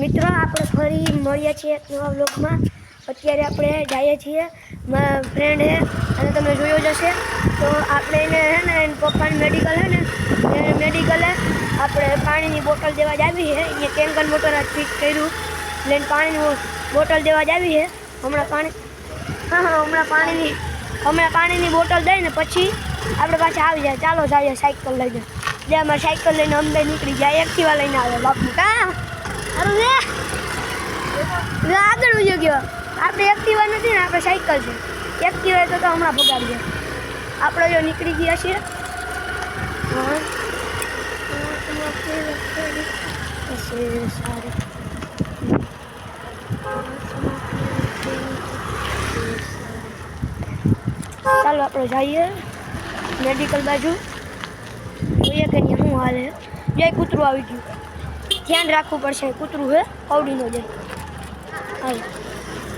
મિત્રો આપણે ફરી મળ્યા છીએ એક નવા વ્લોગમાં. અત્યારે આપણે જઈએ છીએ મારા ફ્રેન્ડ હે અને તમે જોયો જ હશે. તો આપણે એને હે ને એના પપ્પાની મેડિકલ હે ને એ મેડિકલે આપણે પાણીની બોટલ દેવા જ આવી છે. અહીંયા ટેન્કર મોટર ફિટ કર્યું લઈને પાણીની બોટલ દેવા જ આવી છે. હમણાં પાણીની બોટલ દઈને પછી આપણે પાછા આવી જાય. ચાલો જઈએ સાયકલ લઈને. જે અમારે સાયકલ લઈને અંદર નીકળી જાય. એક્ટિવા લઈને આવે બાપુ કા સારું છે. આગળ ઉજો ગયો. આપણે એક્ટિવા નથી ને, આપણે સાયકલ છે. એક્ટિવા તો હમણાં ભગાડીએ. આપણે જો નીકળી ગયા છીએ. ચાલો આપણે જઈએ મેડિકલ બાજુ. જોઈએ કે શું હાલ છે. જય કૂતરું આવી ગયું. ધ્યાન રાખવું પડશે. કૂતરું છે કવડી નો જાય. હાલ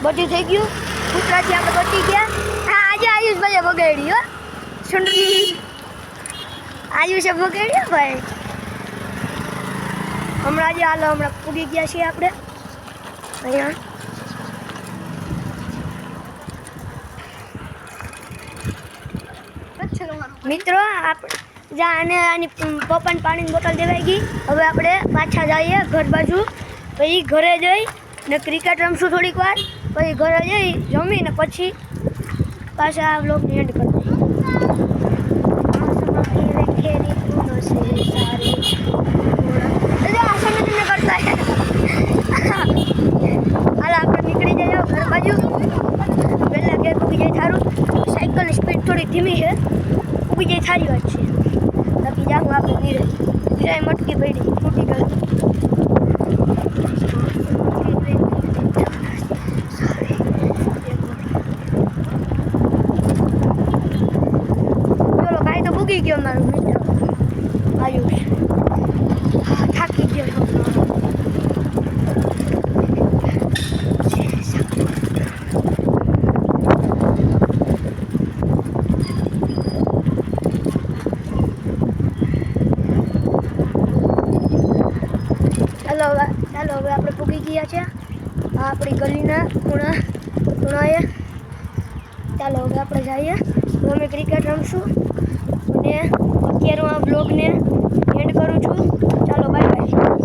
બધું થઈ ગયું. કૂતરાથી આપણે બચી ગયા. હા આજે આયુષભાઈએ બગાડી હો સુંદરી. આયુષે બગાડ્યો ભાઈ. હમણાં આજે હાલો હમણાં પૂગી ગયા છીએ આપણે અહીંયા. મિત્રો આપણે આની પપ્પાની પાણીની બોટલ દેવાઈ ગઈ. હવે આપણે પાછા જઈએ ઘર બાજુ. પછી ઘરે જઈ ને ક્રિકેટ રમશું થોડીક વાર. પછી ઘરે જઈ જમીને પછી પાછા આ વ્લોગની એન્ડ કરી દઈએ. હાલ આપણે નીકળી જઈએ ઘર બાજુ. પહેલાં ઘેર પૂગી જાય સારું. સાયકલની સ્પીડ થોડી ધીમી છે. પૂગી જાય સારી વાત છે. બાકી જાઉં આપણે નીરે મટકી પડી તૂટી ગઈ. ચલો ભાઈ તો પૂગી ગયો મારું મિત્ર આયુષ. થાકી ગયો. ચાલો હવે આપણે પૂગી ગયા છે આપણી ગલીના ખૂણાએ. ચાલો હવે આપણે જઈએ. અમે ક્રિકેટ રમશું અને અત્યારે હું આ બ્લોગને એન્ડ કરું છું. ચાલો બાય બાય.